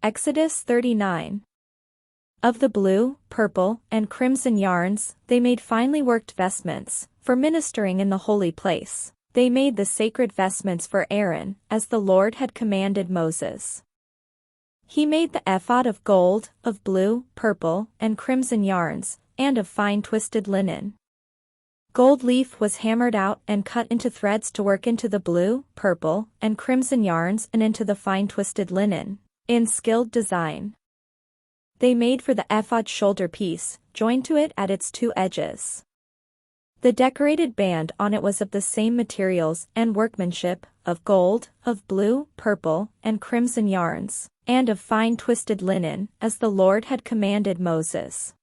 Exodus 39. Of the blue, purple, and crimson yarns, they made finely worked vestments, for ministering in the holy place. They made the sacred vestments for Aaron, as the Lord had commanded Moses. He made the ephod of gold, of blue, purple, and crimson yarns, and of fine twisted linen. Gold leaf was hammered out and cut into threads to work into the blue, purple, and crimson yarns and into the fine twisted linen, in skilled design. They made for the ephod shoulder piece, joined to it at its two edges. The decorated band on it was of the same materials and workmanship, of gold, of blue, purple, and crimson yarns, and of fine twisted linen, as the Lord had commanded Moses.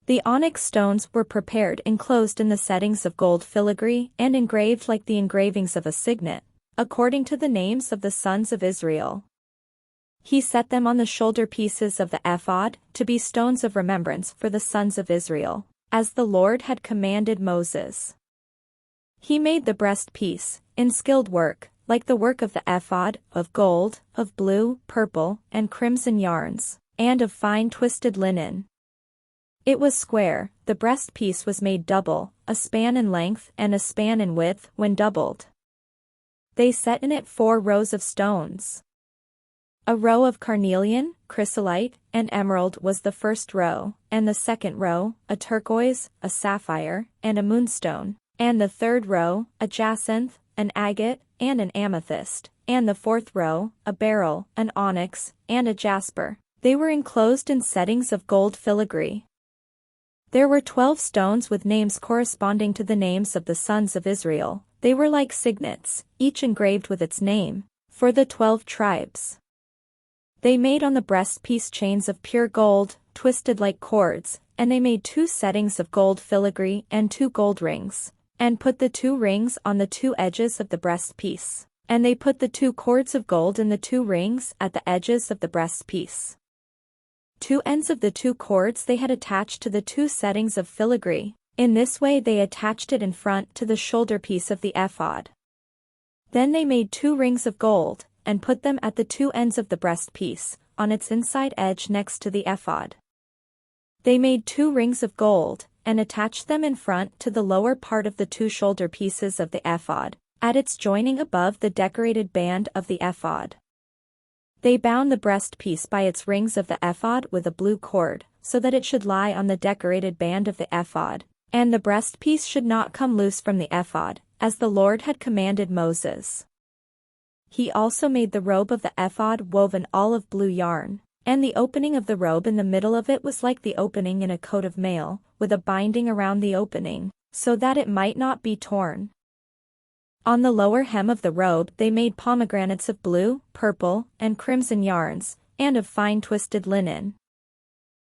The onyx stones were prepared enclosed in the settings of gold filigree and engraved like the engravings of a signet, according to the names of the sons of Israel. He set them on the shoulder pieces of the ephod, to be stones of remembrance for the sons of Israel, as the Lord had commanded Moses. He made the breastpiece, in skilled work, like the work of the ephod, of gold, of blue, purple, and crimson yarns, and of fine twisted linen. It was square, the breastpiece was made double, a span in length and a span in width when doubled. They set in it 4 rows of stones. A row of carnelian, chrysolite, and emerald was the first row, and the second row, a turquoise, a sapphire, and a moonstone, and the third row, a jacinth, an agate, and an amethyst, and the fourth row, a beryl, an onyx, and a jasper. They were enclosed in settings of gold filigree. There were 12 stones with names corresponding to the names of the sons of Israel. They were like signets, each engraved with its name, for the 12 tribes. They made on the breastpiece chains of pure gold, twisted like cords, and they made 2 settings of gold filigree and 2 gold rings, and put the 2 rings on the 2 edges of the breastpiece, and they put the 2 cords of gold in the 2 rings at the edges of the breastpiece. 2 ends of the 2 cords they had attached to the 2 settings of filigree. In this way they attached it in front to the shoulder piece of the ephod. Then they made 2 rings of gold, and put them at the 2 ends of the breastpiece, on its inside edge next to the ephod. They made 2 rings of gold, and attached them in front to the lower part of the 2 shoulder pieces of the ephod, at its joining above the decorated band of the ephod. They bound the breastpiece by its rings of the ephod with a blue cord, so that it should lie on the decorated band of the ephod, and the breastpiece should not come loose from the ephod, as the Lord had commanded Moses. He also made the robe of the ephod woven olive blue yarn, and the opening of the robe in the middle of it was like the opening in a coat of mail, with a binding around the opening, so that it might not be torn. On the lower hem of the robe they made pomegranates of blue, purple, and crimson yarns, and of fine twisted linen.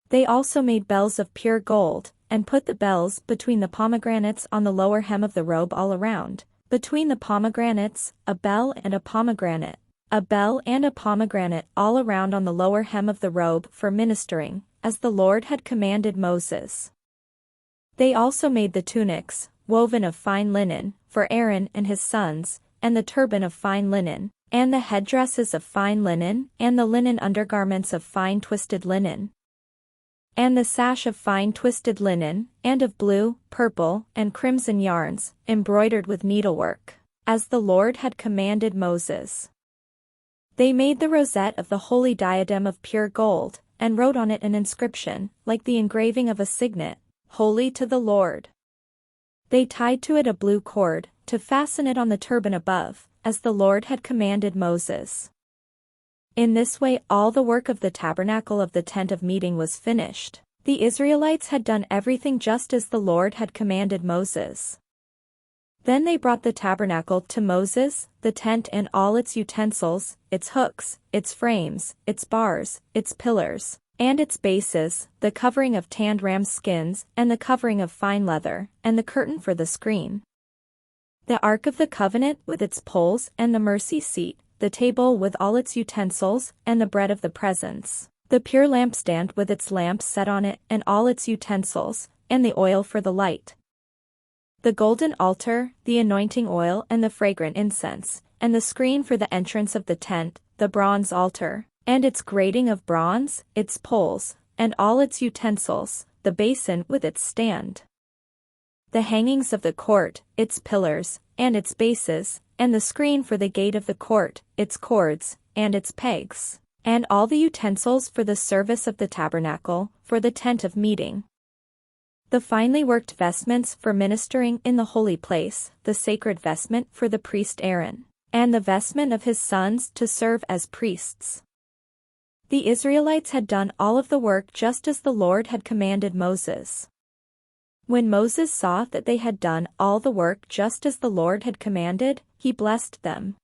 They also made bells of pure gold, and put the bells between the pomegranates on the lower hem of the robe all around. Between the pomegranates, a bell and a pomegranate all around on the lower hem of the robe for ministering, as the Lord had commanded Moses. They also made the tunics, woven of fine linen, for Aaron and his sons, and the turban of fine linen, and the headdresses of fine linen, and the linen undergarments of fine twisted linen, and the sash of fine twisted linen, and of blue, purple, and crimson yarns, embroidered with needlework, as the Lord had commanded Moses. They made the rosette of the holy diadem of pure gold, and wrote on it an inscription, like the engraving of a signet, "Holy to the Lord." They tied to it a blue cord, to fasten it on the turban above, as the Lord had commanded Moses. In this way all the work of the tabernacle of the tent of meeting was finished. The Israelites had done everything just as the Lord had commanded Moses. Then they brought the tabernacle to Moses, the tent and all its utensils, its hooks, its frames, its bars, its pillars, and its bases, the covering of tanned ram skins, and the covering of fine leather, and the curtain for the screen. The Ark of the Covenant with its poles and the mercy seat, the table with all its utensils, and the bread of the presence, the pure lampstand with its lamps set on it and all its utensils, and the oil for the light. The golden altar, the anointing oil and the fragrant incense, and the screen for the entrance of the tent, the bronze altar, and its grating of bronze, its poles, and all its utensils, the basin with its stand, the hangings of the court, its pillars, and its bases, and the screen for the gate of the court, its cords, and its pegs, and all the utensils for the service of the tabernacle, for the tent of meeting, the finely worked vestments for ministering in the holy place, the sacred vestment for the priest Aaron, and the vestment of his sons to serve as priests. The Israelites had done all of the work just as the Lord had commanded Moses. When Moses saw that they had done all the work just as the Lord had commanded, he blessed them.